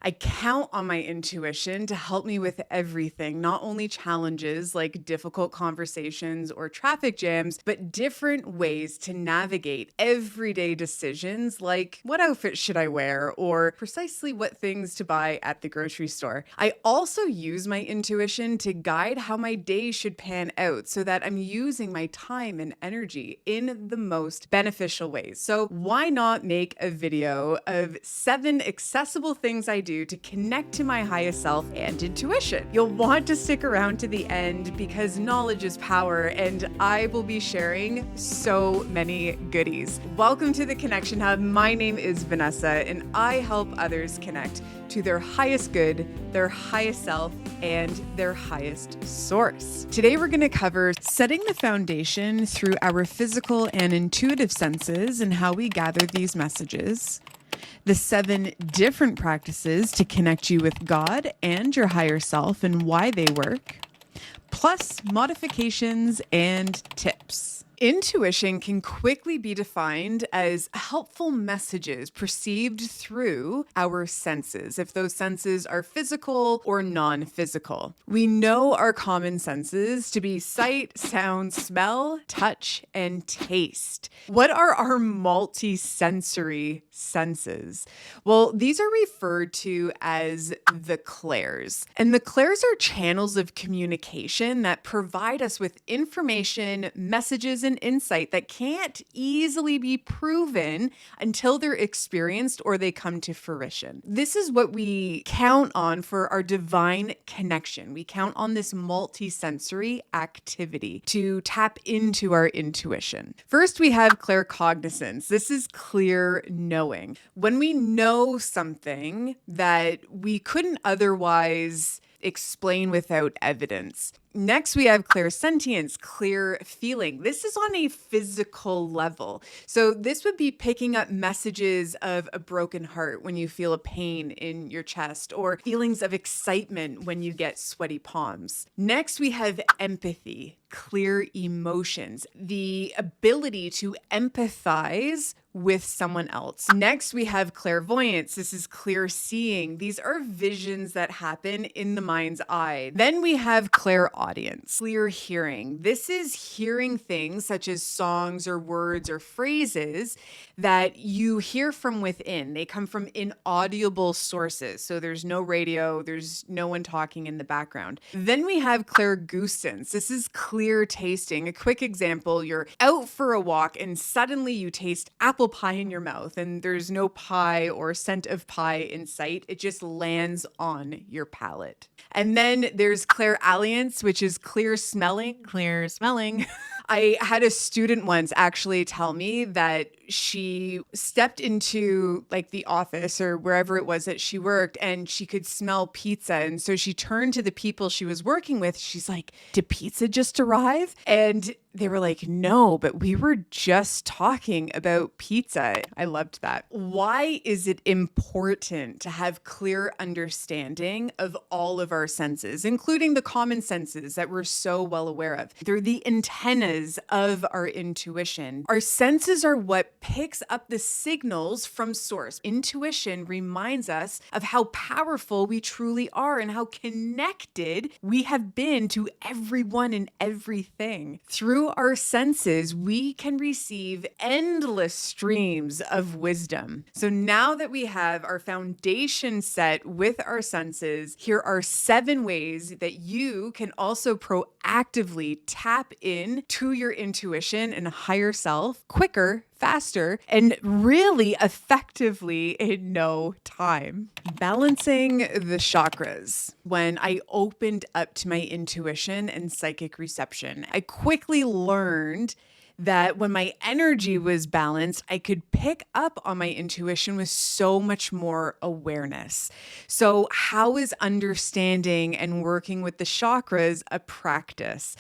I count on my intuition to help me with everything, not only challenges like difficult conversations or traffic jams, but different ways to navigate everyday decisions like what outfit should I wear or precisely what things to buy at the grocery store. I also use my intuition to guide how my day should pan out so that I'm using my time and energy in the most beneficial ways. So, why not make a video of 7 accessible things I do to connect to my highest self and intuition? You'll want to stick around to the end because knowledge is power, and I will be sharing so many goodies. Welcome to the Connection Hub. My name is Vanessa, and I help others connect to their highest good, their highest self, and their highest source. Today, we're going to cover setting the foundation through our physical and intuitive senses and how we gather these messages, the 7 different practices to connect you with God and your higher self and why they work, plus modifications and tips. Intuition can quickly be defined as helpful messages perceived through our senses, if those senses are physical or non-physical. We know our common senses to be sight, sound, smell, touch, and taste. What are our multi-sensory senses? Well, these are referred to as the clairs. And the clairs are channels of communication that provide us with information, messages, and insight that can't easily be proven until they're experienced or they come to fruition. This is what we count on for our divine connection. We count on this multisensory activity to tap into our intuition. First, we have claircognizance. This is clear knowing. When we know something that we couldn't otherwise explain without evidence. Next, we have clairsentience, clear feeling. This is on a physical level. So this would be picking up messages of a broken heart when you feel a pain in your chest, or feelings of excitement when you get sweaty palms. Next, we have empathy, clear emotions, the ability to empathize with someone else. Next, we have clairvoyance. This is clear seeing. These are visions that happen in the mind's eye. Then we have clairaudience, clear hearing. This is hearing things such as songs or words or phrases that you hear from within. They come from inaudible sources. So there's no radio, there's no one talking in the background. Then we have clairgustance. This is clear tasting. A quick example, you're out for a walk and suddenly you taste apple pie in your mouth and there's no pie or scent of pie in sight. It just lands on your palate. And then there's clairalience, which is clear smelling. Clear smelling. I had a student once actually tell me that she stepped into like the office or wherever it was that she worked and she could smell pizza. And so she turned to the people she was working with. She's like, "Did pizza just arrive?" And they were like, "No, but we were just talking about pizza." I loved that. Why is it important to have clear understanding of all of our senses, including the common senses that we're so well aware of? They're the antennas of our intuition. Our senses are what picks up the signals from source. Intuition reminds us of how powerful we truly are and how connected we have been to everyone and everything. Through our senses, we can receive endless streams of wisdom. So now that we have our foundation set with our senses, here are 7 ways that you can also proactively tap in to your intuition and higher self quicker, faster, and really effectively in no time. Balancing the chakras. When I opened up to my intuition and psychic reception, I quickly learned that when my energy was balanced, I could pick up on my intuition with so much more awareness. So, how is understanding and working with the chakras a practice?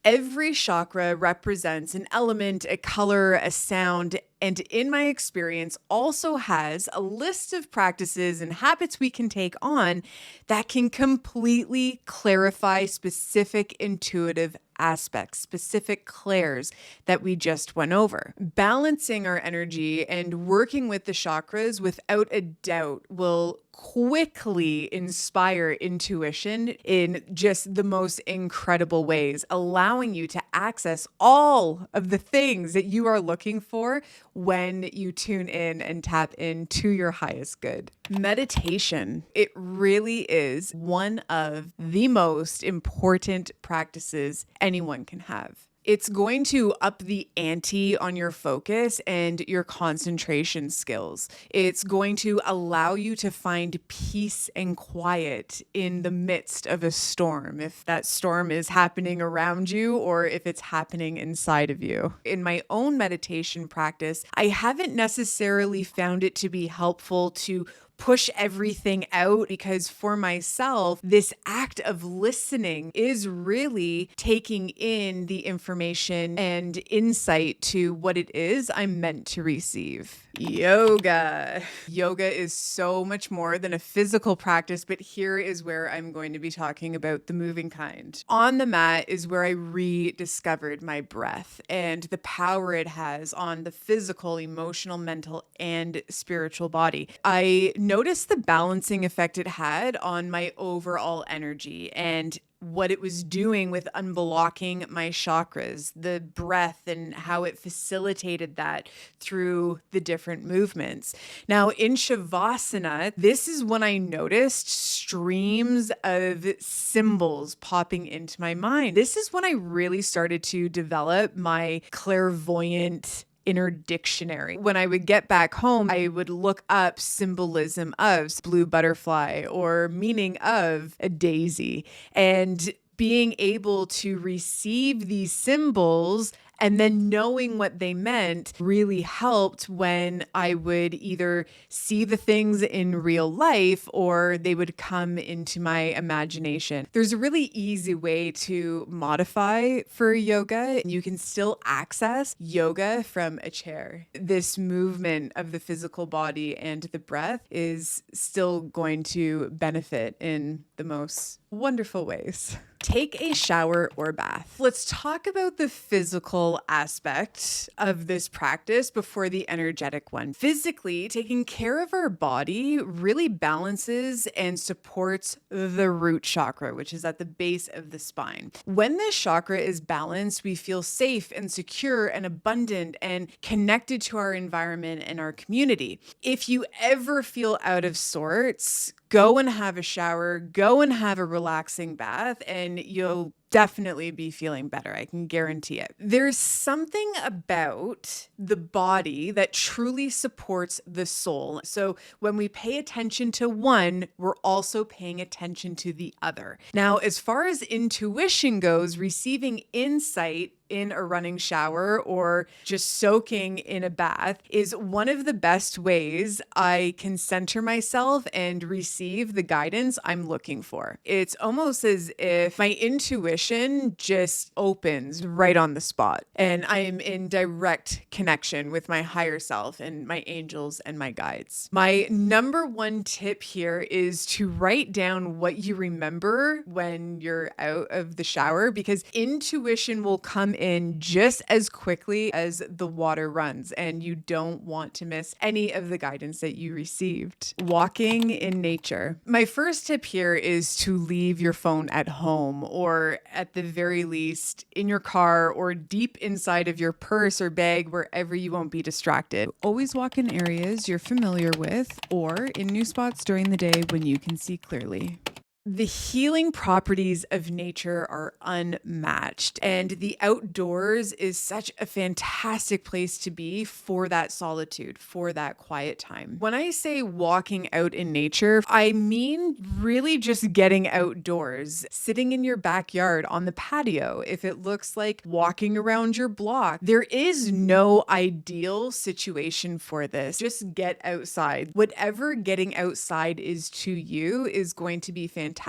Every chakra represents an element, a color, a sound, and in my experience also has a list of practices and habits we can take on that can completely clarify specific intuitive aspects, specific clairs that we just went over. Balancing our energy and working with the chakras without a doubt will quickly inspire intuition in just the most incredible ways, allowing you to access all of the things that you are looking for when you tune in and tap into your highest good. Meditation, it really is one of the most important practices anyone can have. It's going to up the ante on your focus and your concentration skills. It's going to allow you to find peace and quiet in the midst of a storm, if that storm is happening around you or if it's happening inside of you. In my own meditation practice, I haven't necessarily found it to be helpful to push everything out, because for myself, this act of listening is really taking in the information and insight to what it is I'm meant to receive. Yoga. Yoga is so much more than a physical practice, but here is where I'm going to be talking about the moving kind. On the mat is where I rediscovered my breath and the power it has on the physical, emotional, mental, and spiritual body. I noticed the balancing effect it had on my overall energy and what it was doing with unblocking my chakras, the breath, and how it facilitated that through the different movements. Now, in Shavasana, this is when I noticed streams of symbols popping into my mind. This is when I really started to develop my clairvoyant inner dictionary. When I would get back home, I would look up symbolism of blue butterfly or meaning of a daisy, and being able to receive these symbols and then knowing what they meant really helped when I would either see the things in real life or they would come into my imagination. There's a really easy way to modify for yoga. You can still access yoga from a chair. This movement of the physical body and the breath is still going to benefit in the most wonderful ways. Take a shower or bath. Let's talk about the physical aspect of this practice before the energetic one. Physically, taking care of our body really balances and supports the root chakra, which is at the base of the spine. When this chakra is balanced, we feel safe and secure and abundant and connected to our environment and our community. If you ever feel out of sorts, go and have a shower, go and have a relaxing bath, and you'll definitely be feeling better. I can guarantee it. There's something about the body that truly supports the soul. So when we pay attention to one, we're also paying attention to the other. Now, as far as intuition goes, receiving insight in a running shower or just soaking in a bath is one of the best ways I can center myself and receive the guidance I'm looking for. It's almost as if my intuition just opens right on the spot and I am in direct connection with my higher self and my angels and my guides. My number one tip here is to write down what you remember when you're out of the shower, because intuition will come in just as quickly as the water runs, and you don't want to miss any of the guidance that you received. Walking in nature. My first tip here is to leave your phone at home, or at the very least in your car or deep inside of your purse or bag, wherever you won't be distracted. Always walk in areas you're familiar with or in new spots during the day when you can see clearly. The healing properties of nature are unmatched, and the outdoors is such a fantastic place to be for that solitude, for that quiet time. When I say walking out in nature, I mean really just getting outdoors, sitting in your backyard on the patio. If it looks like walking around your block, there is no ideal situation for this. Just get outside. Whatever getting outside is to you is going to be fantastic.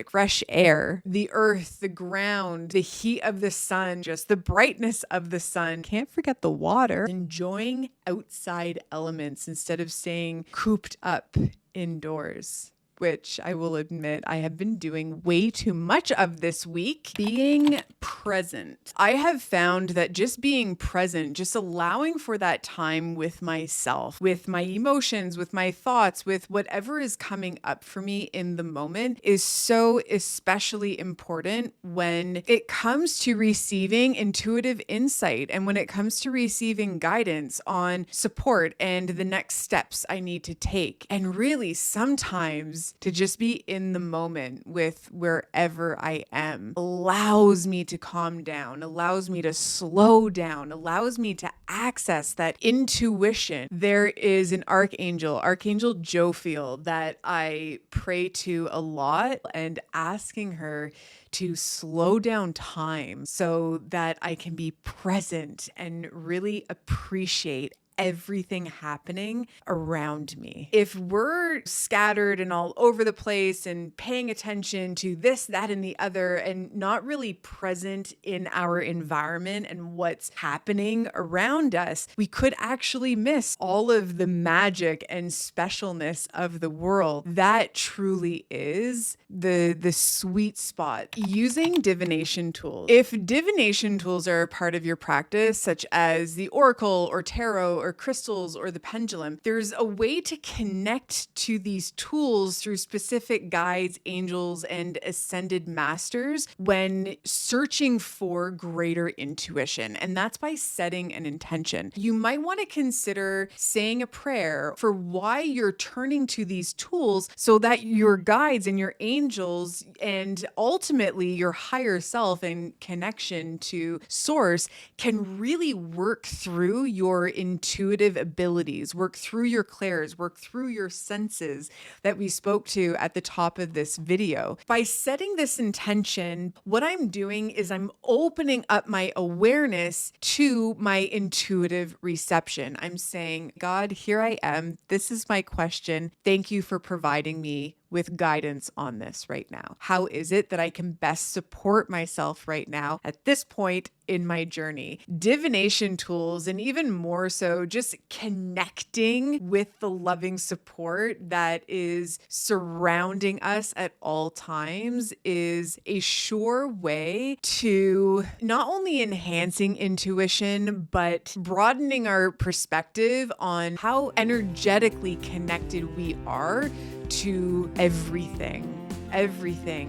Fresh air, the earth, the ground, the heat of the sun, just the brightness of the sun. Can't forget the water. Enjoying outside elements instead of staying cooped up indoors. which I will admit I have been doing way too much of this week, being present. I have found that just being present, just allowing for that time with myself, with my emotions, with my thoughts, with whatever is coming up for me in the moment is so especially important when it comes to receiving intuitive insight and when it comes to receiving guidance on support and the next steps I need to take. And really, sometimes to just be in the moment with wherever I am allows me to calm down, allows me to slow down, allows me to access that intuition. There is an archangel, Archangel Jophiel, that I pray to a lot, and asking her to slow down time so that I can be present and really appreciate everything happening around me. If we're scattered and all over the place and paying attention to this, that, and the other, and not really present in our environment and what's happening around us, we could actually miss all of the magic and specialness of the world. That truly is the sweet spot. Using divination tools. If divination tools are a part of your practice, such as the oracle or tarot or crystals or the pendulum, there's a way to connect to these tools through specific guides, angels, and ascended masters when searching for greater intuition. And that's by setting an intention. You might want to consider saying a prayer for why you're turning to these tools so that your guides and your angels and ultimately your higher self and connection to source can really work through your intuitive abilities, work through your clairs, work through your senses that we spoke to at the top of this video. By setting this intention, what I'm doing is I'm opening up my awareness to my intuitive reception. I'm saying, God, here I am. This is my question. Thank you for providing me with guidance on this right now. How is it that I can best support myself right now at this point in my journey? Divination tools, and even more so, just connecting with the loving support that is surrounding us at all times, is a sure way to not only enhancing intuition, but broadening our perspective on how energetically connected we are to everything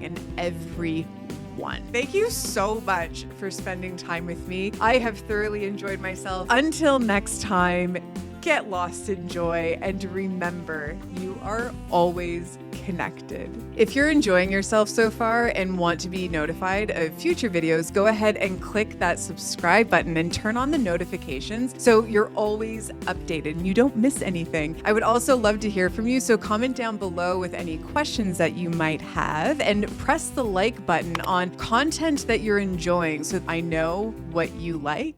and everyone. Thank you so much for spending time with me. I have thoroughly enjoyed myself. Until next time, get lost in joy and remember, you are always connected. If you're enjoying yourself so far and want to be notified of future videos, go ahead and click that subscribe button and turn on the notifications so you're always updated and you don't miss anything. I would also love to hear from you, so comment down below with any questions that you might have and press the like button on content that you're enjoying so I know what you like